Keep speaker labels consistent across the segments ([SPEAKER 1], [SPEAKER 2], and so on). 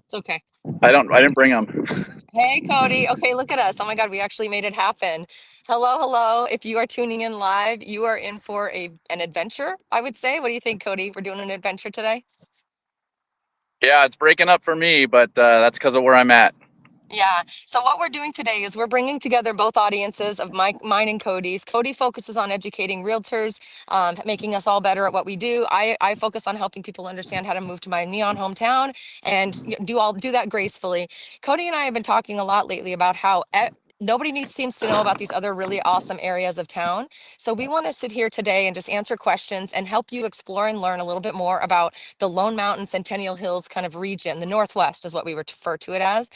[SPEAKER 1] It's okay.
[SPEAKER 2] I didn't bring them.
[SPEAKER 1] Hey, Cody. Okay, look at us. Oh my God, we actually made it happen. Hello, hello. If you are tuning in live, you are in for an adventure, I would say. What do you think, Cody? We're doing an adventure today?
[SPEAKER 2] Yeah, it's breaking up for me, but that's because of where I'm at.
[SPEAKER 1] Yeah. So what we're doing today is we're bringing together both audiences of mine and Cody's. Cody focuses on educating realtors, making us all better at what we do. I focus on helping people understand how to move to my neon hometown and do that gracefully. Cody and I have been talking a lot lately about how nobody seems to know about these other really awesome areas of town. So we want to sit here today and just answer questions and help you explore and learn a little bit more about the Lone Mountain Centennial Hills kind of region. The Northwest is what we refer to it as.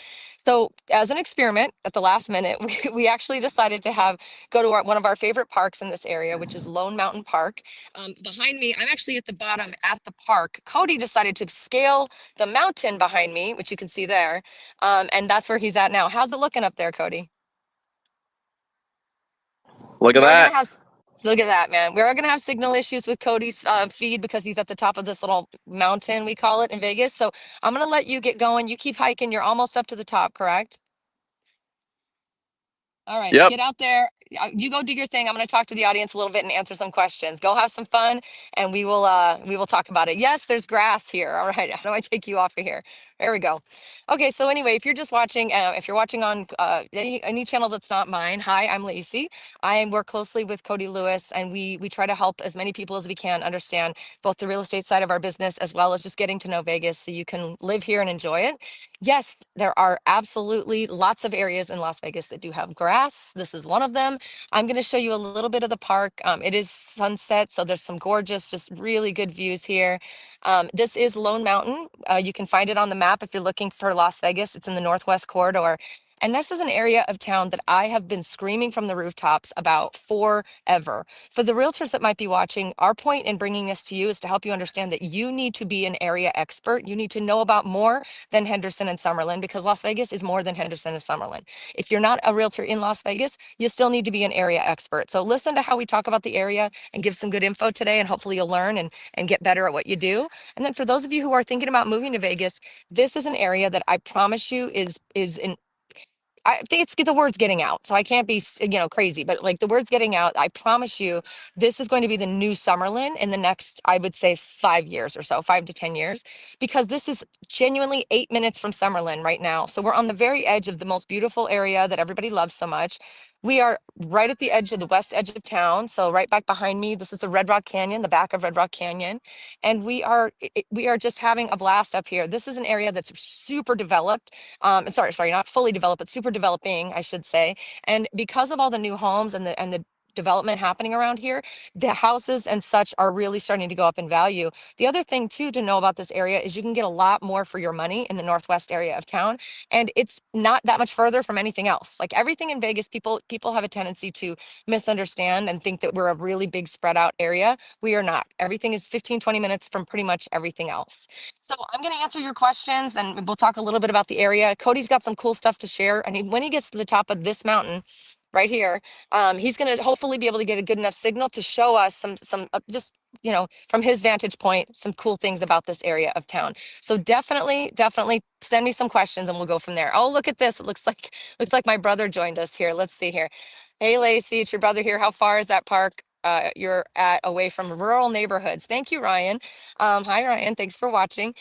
[SPEAKER 1] So, as an experiment at the last minute, we actually decided to go to one of our favorite parks in this area, which is Lone Mountain Park. Behind me, I'm actually at the bottom at the park. Cody decided to scale the mountain behind me, which you can see there. And that's where he's at now. How's it looking up there, Cody?
[SPEAKER 2] Look at
[SPEAKER 1] We are gonna
[SPEAKER 2] that.
[SPEAKER 1] have Look at that, man. We are gonna have signal issues with Cody's feed because he's at the top of this little mountain, we call it in Vegas. So I'm gonna let you get going. You keep hiking. You're almost up to the top, correct? All right,
[SPEAKER 2] Yep.
[SPEAKER 1] get out there. You go do your thing. I'm going to talk to the audience a little bit and answer some questions. Go have some fun, and we will talk about it. Yes, there's grass here. All right, how do I take you off of here? There we go. Okay, so anyway, if you're just watching, if you're watching on any channel that's not mine, hi, I'm Laci. I work closely with Cody Lewis, and we try to help as many people as we can understand both the real estate side of our business as well as just getting to know Vegas so you can live here and enjoy it. Yes, there are absolutely lots of areas in Las Vegas that do have grass. This is one of them. I'm going to show you a little bit of the park. It is sunset, so there's some gorgeous, just really good views here. This is Lone Mountain. You can find it on the map if you're looking for Las Vegas. It's in the Northwest Corridor. And this is an area of town that I have been screaming from the rooftops about forever. For the realtors that might be watching, our point in bringing this to you is to help you understand that you need to be an area expert. You need to know about more than Henderson and Summerlin because Las Vegas is more than Henderson and Summerlin. If you're not a realtor in Las Vegas, you still need to be an area expert. So listen to how we talk about the area and give some good info today, and hopefully you'll learn and get better at what you do. And then for those of you who are thinking about moving to Vegas, this is an area that I promise you is in I think it's the word's getting out. So I can't be, crazy, but like the word's getting out. I promise you, this is going to be the new Summerlin in the next, I would say, 5 years or so, 5 to 10 years, because this is genuinely 8 minutes from Summerlin right now. So we're on the very edge of the most beautiful area that everybody loves so much. We are right at the edge of the west edge of town. So right back behind me, this is the Red Rock Canyon, the back of Red Rock Canyon, and we are just having a blast up here. This is an area that's super developed, sorry, not fully developed, but super developing, I should say. And because of all the new homes and the development happening around here, the houses and such are really starting to go up in value. The other thing too to know about this area is you can get a lot more for your money in the northwest area of town, and it's not that much further from anything else. Like everything in Vegas, people have a tendency to misunderstand and think that we're a really big spread out area. We are not. Everything is 15, 20 minutes from pretty much everything else. So I'm going to answer your questions and we'll talk a little bit about the area. Cody's got some cool stuff to share. And when he gets to the top of this mountain right here, he's going to hopefully be able to get a good enough signal to show us some just, from his vantage point, some cool things about this area of town. So definitely send me some questions and we'll go from there. Oh, look at this. It looks like my brother joined us here. Let's see here. Hey, Laci, it's your brother here. How far is that park? You're at away from rural neighborhoods. Thank you, Ryan. Hi, Ryan. Thanks for watching.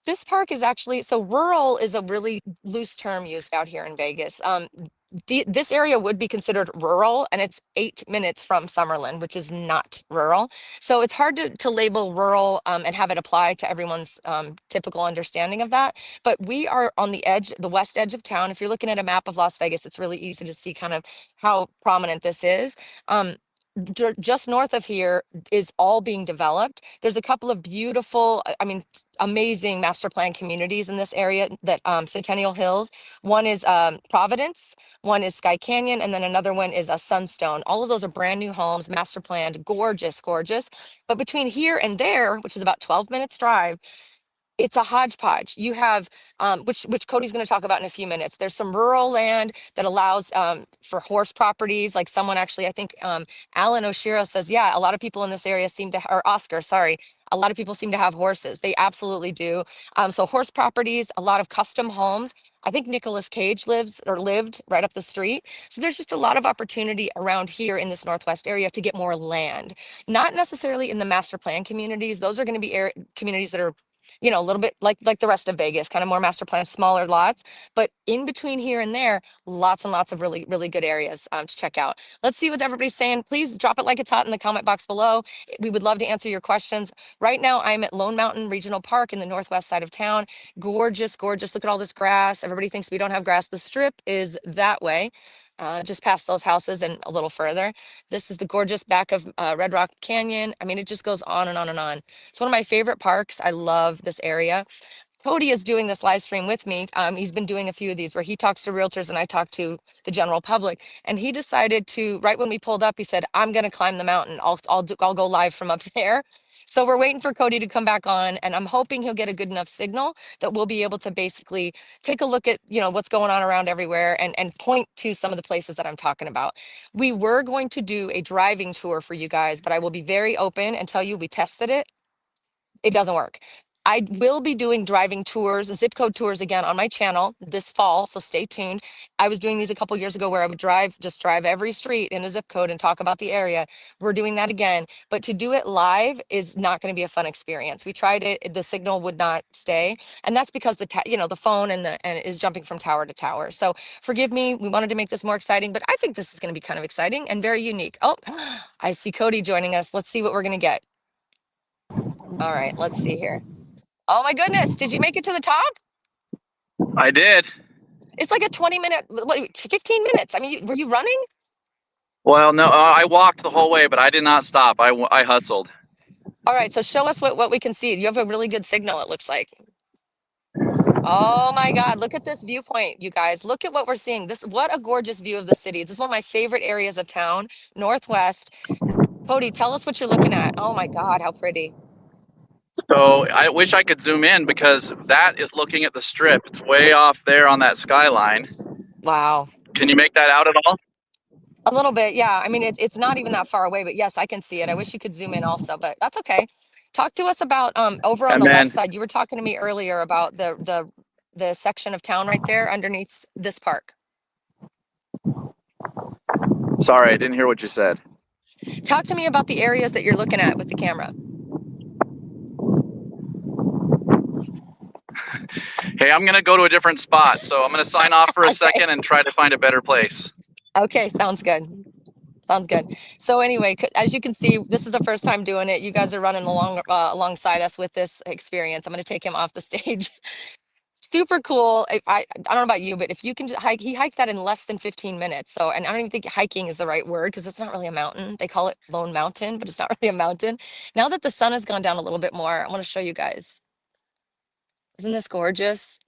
[SPEAKER 1] This park is actually so rural is a really loose term used out here in Vegas. This area would be considered rural, and it's 8 minutes from Summerlin, which is not rural. So it's hard to label rural and have it apply to everyone's typical understanding of that. But we are on the edge, the west edge of town. If you're looking at a map of Las Vegas, it's really easy to see kind of how prominent this is. Um, just north of here is all being developed. There's a couple of beautiful, I mean, amazing master plan communities in this area that Centennial Hills. One is Providence, one is Sky Canyon, and then another one is a Sunstone. All of those are brand new homes, master planned, gorgeous, gorgeous. But between here and there, which is about 12 minutes drive, it's a hodgepodge. You have, which Cody's going to talk about in a few minutes. There's some rural land that allows for horse properties. Like someone actually, I think Alan Oshiro says, yeah, a lot of people in this area seem to, or Oscar, sorry, A lot of people seem to have horses. They absolutely do. So horse properties, a lot of custom homes. I think Nicolas Cage lives or lived right up the street. So there's just a lot of opportunity around here in this Northwest area to get more land. Not necessarily in the master plan communities. Those are going to be communities that are, a little bit like the rest of Vegas, kind of more master plan, smaller lots. But in between here and there, lots and lots of really, really good areas to check out. Let's see what everybody's saying. Please drop it like it's hot in the comment box below. We would love to answer your questions. Right now, I'm at Lone Mountain Regional Park in the northwest side of town. Gorgeous, gorgeous. Look at all this grass. Everybody thinks we don't have grass. The strip is that way. Just past those houses and a little further. This is the gorgeous back of Red Rock Canyon. I mean, it just goes on and on and on. It's one of my favorite parks. I love this area. Cody is doing this live stream with me. He's been doing a few of these where he talks to realtors and I talk to the general public. And he decided to, right when we pulled up, he said, "I'm going to climb the mountain. I'll go live from up there." So we're waiting for Cody to come back on, and I'm hoping he'll get a good enough signal that we'll be able to basically take a look at, what's going on around everywhere and point to some of the places that I'm talking about. We were going to do a driving tour for you guys, but I will be very open and tell you we tested it. It doesn't work. I will be doing driving tours, zip code tours again on my channel this fall, so stay tuned. I was doing these a couple years ago where I would just drive every street in a zip code and talk about the area. We're doing that again, but to do it live is not going to be a fun experience. We tried it, the signal would not stay, and that's because the phone and is jumping from tower to tower. So forgive me, we wanted to make this more exciting, but I think this is going to be kind of exciting and very unique. Oh, I see Cody joining us. Let's see what we're going to get. All right, let's see here. Oh my goodness, did you make it to the top?
[SPEAKER 2] I did.
[SPEAKER 1] It's like a 20-minute, 15 minutes. I mean, were you running?
[SPEAKER 2] Well, no, I walked the whole way, but I did not stop. I hustled.
[SPEAKER 1] All right, so show us what we can see. You have a really good signal, it looks like. Oh my God, look at this viewpoint, you guys. Look at what we're seeing. What a gorgeous view of the city. This is one of my favorite areas of town, Northwest. Cody, tell us what you're looking at. Oh my God, how pretty.
[SPEAKER 2] So I wish I could zoom in because that is looking at the strip. It's way off there on that skyline.
[SPEAKER 1] Wow.
[SPEAKER 2] Can you make that out at all?
[SPEAKER 1] A little bit, yeah. I mean, it's not even that far away, but yes, I can see it. I wish you could zoom in also, but that's okay. Talk to us about over on
[SPEAKER 2] And
[SPEAKER 1] the left
[SPEAKER 2] then,
[SPEAKER 1] side. You were talking to me earlier about the section of town right there underneath this park.
[SPEAKER 2] sorry, I didn't hear what you said.
[SPEAKER 1] Talk to me about the areas that you're looking at with the camera.
[SPEAKER 2] Hey, I'm going to go to a different spot. So I'm going to sign off for a
[SPEAKER 1] Okay.
[SPEAKER 2] second and try to find a better place.
[SPEAKER 1] Okay, sounds good. Sounds good. So anyway, as you can see, this is the first time doing it. You guys are running alongside us with this experience. I'm going to take him off the stage. Super cool. I don't know about you, but if you can hike, he hiked that in less than 15 minutes. So, and I don't even think hiking is the right word because it's not really a mountain. They call it Lone Mountain, but it's not really a mountain. Now that the sun has gone down a little bit more, I want to show you guys. Isn't this gorgeous?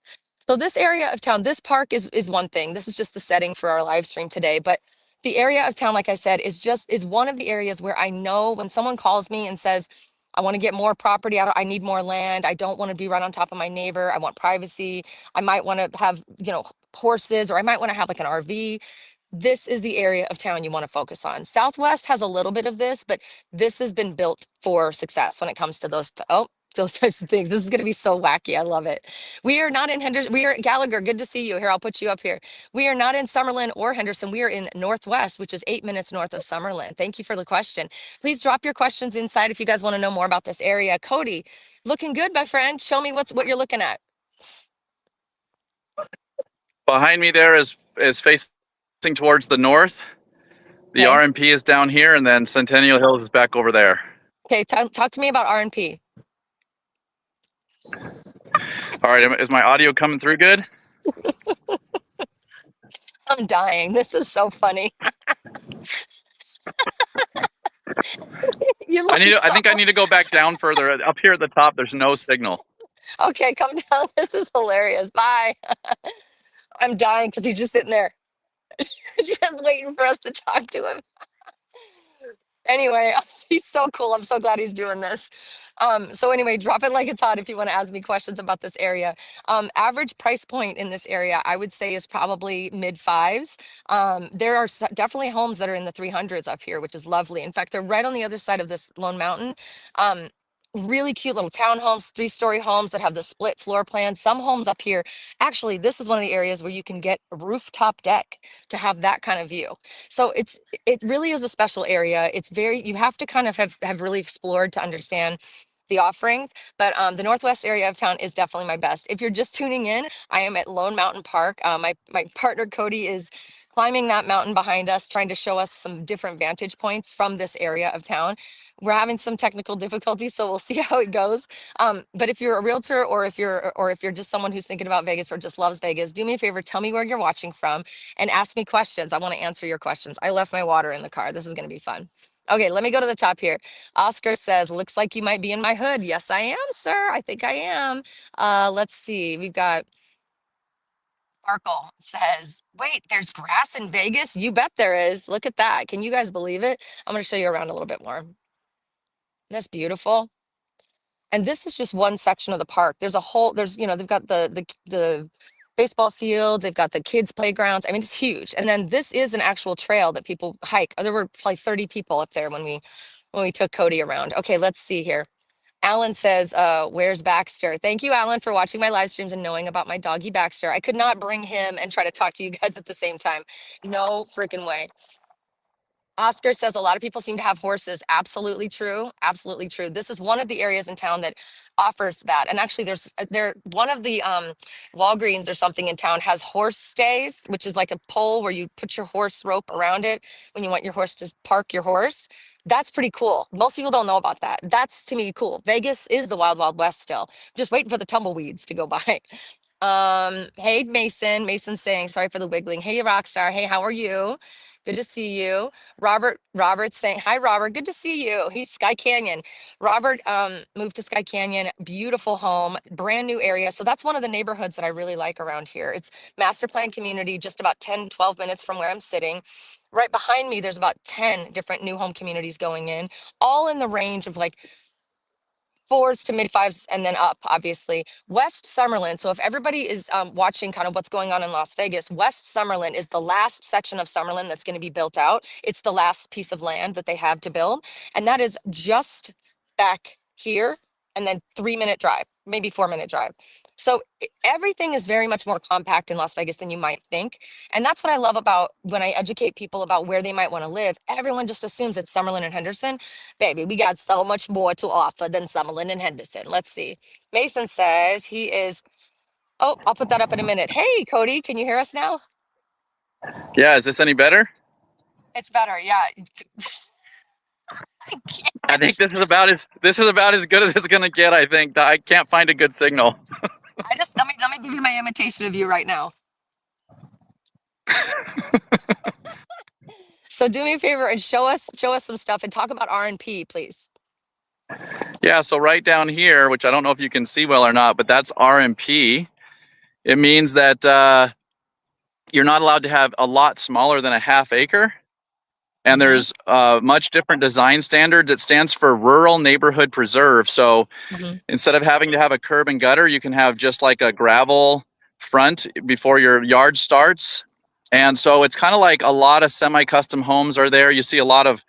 [SPEAKER 1] So this area of town, this park is one thing. This is just the setting for our live stream today, but the area of town, like I said, is one of the areas where I know when someone calls me and says, "I want to get more property. I need more land. I don't want to be right on top of my neighbor. I want privacy. I might want to have, horses, or I might want to have like an RV." This is the area of town you want to focus on. Southwest has a little bit of this, but this has been built for success when it comes to those types of things. This is going to be so wacky. I love it. We are not in Henderson. We are at Gallagher. Good to see you. Here, I'll put you up here. We are not in Summerlin or Henderson. We are in Northwest, which is 8 minutes north of Summerlin. Thank you for the question. Please drop your questions inside if you guys want to know more about this area. Cody, looking good, my friend. Show me what you're looking at.
[SPEAKER 2] Behind me there is facing towards the north. The
[SPEAKER 1] Okay.
[SPEAKER 2] RMP is down here, and then Centennial Hills is back over there.
[SPEAKER 1] Okay. Talk to me about RNP.
[SPEAKER 2] All right, is my audio coming through good?
[SPEAKER 1] I'm dying. This is so funny. You look
[SPEAKER 2] I
[SPEAKER 1] so
[SPEAKER 2] think I need to go back down further. Up here at the top, there's no signal.
[SPEAKER 1] okay. Come down. This is hilarious. Bye. I'm dying because he's just sitting there, just waiting for us to talk to him. Anyway, he's so cool. I'm so glad he's doing this. So anyway, drop it like it's hot if you want to ask me questions about this area. Average price point in this area, I would say, is probably mid fives. There are definitely homes that are in the 300s up here, which is lovely. In fact, they're right on the other side of this Lone Mountain. Um, really cute little townhomes, 3-story homes that have the split floor plan. Some homes up here, actually, this is one of the areas where you can get a rooftop deck to have that kind of view. So it really is a special area. It's very, you have to kind of have really explored to understand the offerings, but the northwest area of town is definitely my best. If you're just tuning in, I am at Lone Mountain Park. My partner Cody is climbing that mountain behind us, trying to show us some different vantage points from this area of town. We're having some technical difficulties, so we'll see how it goes. But if you're a realtor, or if you're just someone who's thinking about Vegas or just loves Vegas, do me a favor, tell me where you're watching from and ask me questions. I want to answer your questions. I left my water in the car. This is going to be fun. Okay, let me go to the top here. Oscar says, looks like you might be in my hood. Yes, I am, sir. I think I am. Let's see. We've got Sparkle says, wait, there's grass in Vegas? You bet there is. Look at that. Can you guys believe it? I'm going to show you around a little bit more. That's beautiful. And this is just one section of the park. There's a whole, they've got the baseball fields, they've got the kids' playgrounds. I mean, it's huge. And then this is an actual trail that people hike. There were like 30 people up there when we took Cody around. Okay, let's see here. Alan says, where's Baxter? Thank you, Alan, for watching my live streams and knowing about my doggy Baxter. I could not bring him and try to talk to you guys at the same time. No freaking way. Oscar says a lot of people seem to have horses. Absolutely true. Absolutely true. This is one of the areas in town that offers that. And actually there one of the Walgreens or something in town has horse stays, which is like a pole where you put your horse rope around it when you want your horse to park your horse. That's pretty cool. Most people don't know about that. That's to me cool. Vegas is the wild, wild west still. Just waiting for the tumbleweeds to go by. Hey Mason. Mason's saying sorry for the wiggling. Hey Rockstar. Hey, how are you? Good to see you. Robert's saying, hi, Robert. Good to see you. He's Sky Canyon. Robert moved to Sky Canyon. Beautiful home, brand new area. So that's one of the neighborhoods that I really like around here. It's master plan community, just about 10, 12 minutes from where I'm sitting. Right behind me, there's about 10 different new home communities going in, all in the range of like fours to mid fives and then up, obviously. West Summerlin. So if everybody is watching kind of what's going on in Las Vegas, West Summerlin is the last section of Summerlin that's going to be built out. It's the last piece of land that they have to build. And that is just back here, and then 3-minute drive, maybe 4-minute drive. So everything is very much more compact in Las Vegas than you might think. And that's what I love about when I educate people about where they might want to live. Everyone just assumes it's Summerlin and Henderson. Baby, we got so much more to offer than Summerlin and Henderson. Let's see. Mason says he is. Oh, I'll put that up in a minute. Hey, Cody, can you hear us now?
[SPEAKER 2] Yeah, is this any better?
[SPEAKER 1] It's better. Yeah. I
[SPEAKER 2] I think
[SPEAKER 1] can't.
[SPEAKER 2] this is about as good as it's gonna get. I think I can't find a good signal.
[SPEAKER 1] Let me give you my imitation of you right now. So do me a favor and show us some stuff and talk about R&P, please.
[SPEAKER 2] Yeah, so right down here, which I don't know if you can see well or not, but that's RMP. It means that you're not allowed to have a lot smaller than a half acre. And
[SPEAKER 1] Mm-hmm.
[SPEAKER 2] there's much different design standards. It stands for Rural Neighborhood Preserve. So
[SPEAKER 1] Mm-hmm.
[SPEAKER 2] instead of having to have a curb and gutter, you can have just like a gravel front before your yard starts. And so it's kind of like a lot of semi-custom homes are there. You see a lot of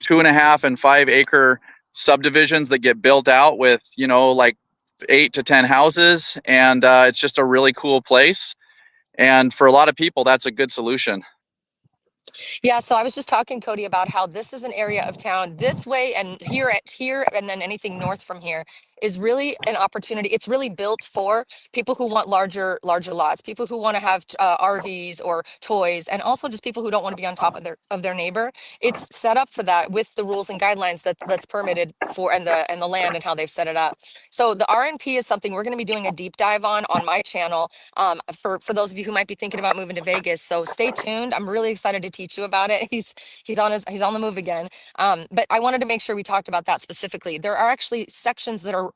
[SPEAKER 2] 2.5 and 5 acre subdivisions that get built out with, like 8 to 10 houses. And it's just a really cool place. And for a lot of people, that's a good solution.
[SPEAKER 1] Yeah, so I was just talking, Cody, about how this is an area of town this way and here and then anything north from here is really an opportunity. It's really built for people who want larger lots, people who want to have RVs or toys, and also just people who don't want to be on top of their neighbor. It's set up for that with the rules and guidelines that's permitted for, and the land and how they've set it up. So the RNP is something we're going to be doing a deep dive on my channel, for those of you who might be thinking about moving to Vegas. So stay tuned. I'm really excited to teach you about it. He's on the move again. But I wanted to make sure we talked about that specifically. There are actually sections that are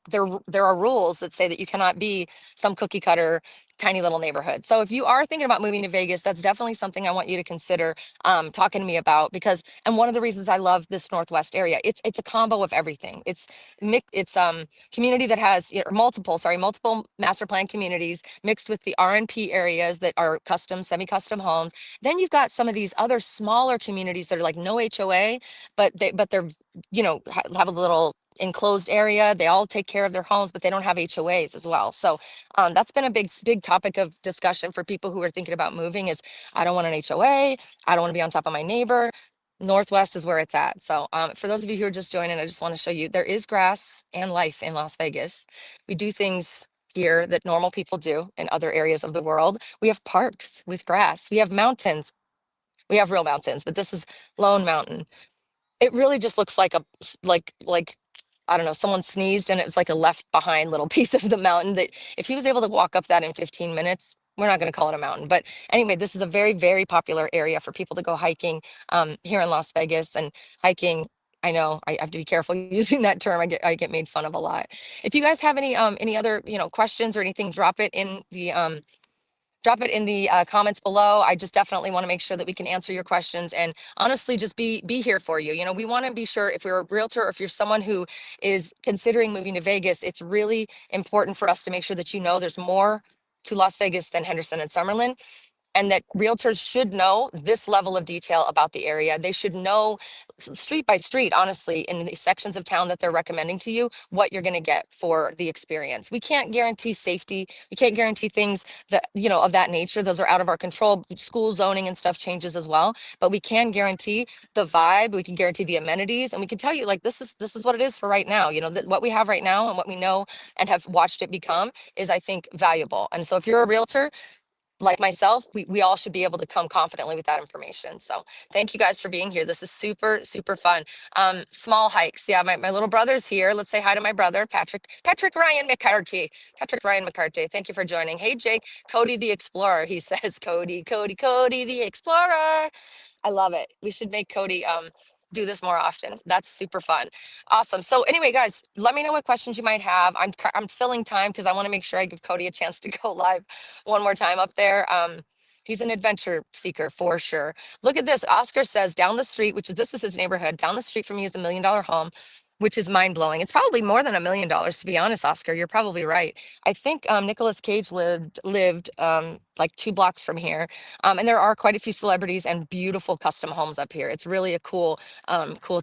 [SPEAKER 1] there are rules that say that you cannot be some cookie cutter tiny little neighborhood. So if you are thinking about moving to Vegas, that's definitely something I want you to consider talking to me about, because and one of the reasons I love this Northwest area, it's a combo of everything. It's community that has multiple master plan communities mixed with the RNP areas that are custom, semi-custom homes. Then you've got some of these other smaller communities that are like no HOA, but they're have a little enclosed area. They all take care of their homes, but they don't have HOAs as well. So that's been a big topic of discussion for people who are thinking about moving is I don't want an HOA. I don't want to be on top of my neighbor. Northwest is where it's at. So for those of you who are just joining, I just want to show you there is grass and life in Las Vegas. We do things here that normal people do in other areas of the world. We have parks with grass. We have mountains. We have real mountains, but this is Lone Mountain. It really just looks like like I don't know, someone sneezed and it was like a left behind little piece of the mountain that if he was able to walk up that in 15 minutes, we're not going to call it a mountain. But anyway, this is a very popular area for people to go hiking here in Las Vegas and hiking. I know I have to be careful using that term. I get made fun of a lot. If you guys have any other, questions or anything, drop it in the comments below. I just definitely want to make sure that we can answer your questions and honestly just be here for you. We want to be sure if you're a realtor or if you're someone who is considering moving to Vegas, it's really important for us to make sure that there's more to Las Vegas than Henderson and Summerlin, and that realtors should know this level of detail about the area. They should know street by street, honestly, in the sections of town that they're recommending to you, what you're going to get for the experience. We can't guarantee safety. We can't guarantee things that, of that nature. Those are out of our control. School zoning and stuff changes as well, but we can guarantee the vibe. We can guarantee the amenities, and we can tell you like, this is what it is for right now. That what we have right now and what we know and have watched it become is, I think, valuable. And so if you're a realtor, like myself, we all should be able to come confidently with that information. So thank you guys for being here. This is super fun. Small hikes. Yeah, my little brother's here. Let's say hi to my brother, Patrick Ryan McCarty. Patrick Ryan McCarty, thank you for joining. Hey, Jake, Cody the Explorer. He says, Cody the Explorer. I love it. We should make Cody do this more often. That's super fun. Awesome. So anyway, guys, let me know what questions you might have. I'm filling time because I want to make sure I give Cody a chance to go live one more time up there. He's an adventure seeker for sure. Look at this. Oscar says down the street, this is his neighborhood. Down the street from me is $1 million home, which is mind blowing. It's probably more than $1 million, to be honest, Oscar. You're probably right. I think Nicolas Cage lived like 2 blocks from here. And there are quite a few celebrities and beautiful custom homes up here. It's really a cool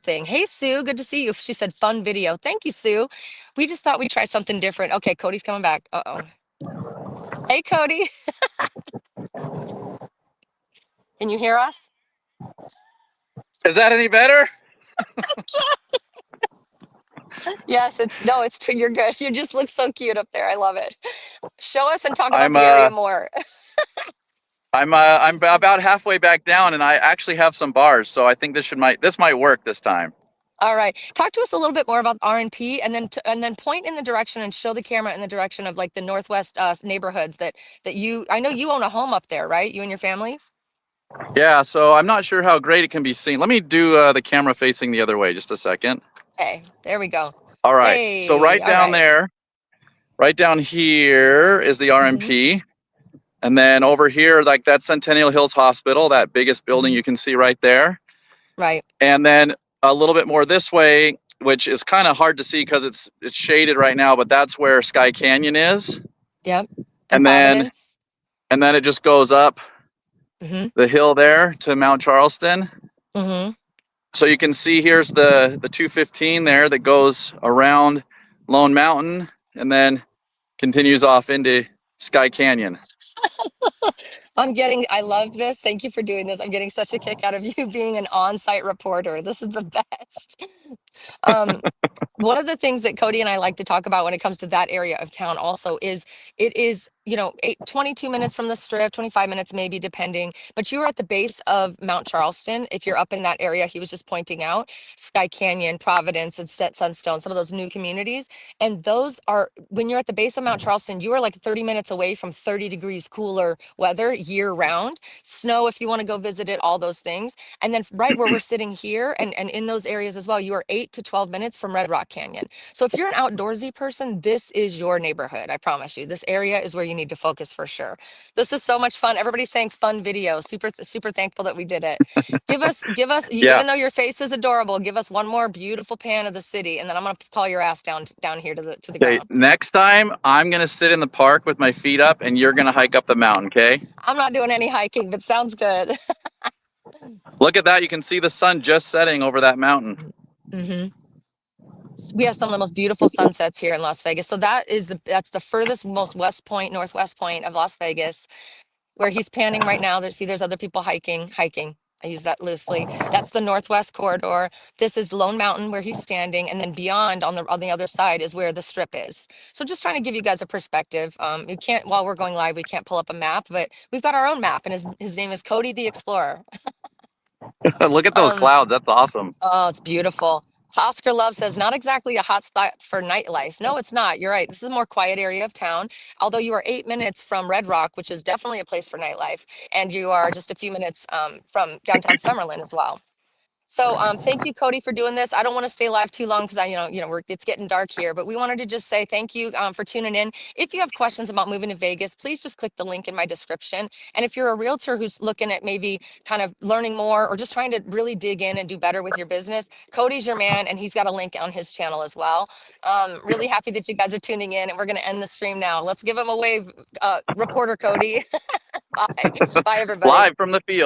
[SPEAKER 1] thing. Hey, Sue, good to see you. She said fun video. Thank you, Sue. We just thought we'd try something different. Okay, Cody's coming back. Uh-oh. Hey, Cody. Can you hear us?
[SPEAKER 2] Is that any better?
[SPEAKER 1] Yes, you're good. You just look so cute up there. I love it. Show us and talk about
[SPEAKER 2] I'm
[SPEAKER 1] the area more.
[SPEAKER 2] I'm about halfway back down, and I actually have some bars, so I think this might work this time.
[SPEAKER 1] All right. Talk to us a little bit more about RNP, and then point in the direction and show the camera in the direction of like the Northwest neighborhoods that I know you own a home up there, right? You and your family?
[SPEAKER 2] Yeah, so I'm not sure how great it can be seen. Let me do the camera facing the other way just a second.
[SPEAKER 1] Okay, there we go.
[SPEAKER 2] All right.
[SPEAKER 1] Hey,
[SPEAKER 2] so right down there, right down here is the RNP. And then over here, like that's Centennial Hills Hospital, that biggest building you can see right there.
[SPEAKER 1] Right.
[SPEAKER 2] And then a little bit more this way, which is kind of hard to see because it's shaded right now, but that's where Sky Canyon is.
[SPEAKER 1] Yep.
[SPEAKER 2] And then it just goes up the hill there to Mount Charleston. So you can see here's the 215 there that goes around Lone Mountain and then continues off into Sky Canyon.
[SPEAKER 1] I love this. Thank you for doing this. I'm getting such a kick out of you being an on-site reporter. This is the best. One of the things that Cody and I like to talk about when it comes to that area of town also is it is 22 minutes from the strip, 25 minutes maybe depending, but you are at the base of Mount Charleston. If you're up in that area, he was just pointing out Sky Canyon, Providence, and Sunstone, some of those new communities. And those are, when you're at the base of Mount Charleston, you are like 30 minutes away from 30 degrees cooler weather year round, snow if you want to go visit it, all those things. And then right where we're sitting here and in those areas as well, you are 8 to 12 minutes from Red Rock Canyon. So if you're an outdoorsy person, this is your neighborhood. I promise you, this area is where you need to focus for sure. This is so much fun. Everybody's saying fun video. Super thankful that we did it. Give us, even though your face is adorable, give us one more beautiful pan of the city, and then I'm gonna call your ass down here to the ground.
[SPEAKER 2] Next time I'm gonna sit in the park with my feet up, and you're gonna hike up the mountain. Okay.
[SPEAKER 1] I'm not doing any hiking, but sounds good.
[SPEAKER 2] Look at that. You can see the sun just setting over that mountain.
[SPEAKER 1] We have some of the most beautiful sunsets here in Las Vegas. So that's the furthest, most west point, northwest point of Las Vegas, where he's panning right now. There's other people hiking. I use that loosely. That's the northwest corridor. This is Lone Mountain where he's standing, and then beyond on the other side is where the strip is. So just trying to give you guys a perspective. You can't while we're going live, we can't pull up a map, but we've got our own map, and his name is Cody the Explorer.
[SPEAKER 2] Look at those
[SPEAKER 1] Um,
[SPEAKER 2] clouds. That's awesome.
[SPEAKER 1] Oh, it's beautiful. Oscar Love says, not exactly a hot spot for nightlife. No, it's not. You're right. This is a more quiet area of town. Although you are 8 minutes from Red Rock, which is definitely a place for nightlife, and you are just a few minutes from downtown Summerlin as well. So thank you, Cody, for doing this. I don't want to stay live too long because it's getting dark here, but we wanted to just say thank you for tuning in. If you have questions about moving to Vegas, please just click the link in my description. And if you're a realtor who's looking at maybe kind of learning more or just trying to really dig in and do better with your business, Cody's your man, and he's got a link on his channel as well. Really happy that you guys are tuning in, and we're going to end the stream now. Let's give him a wave, reporter Cody. Bye. Bye, everybody.
[SPEAKER 2] Live from the field.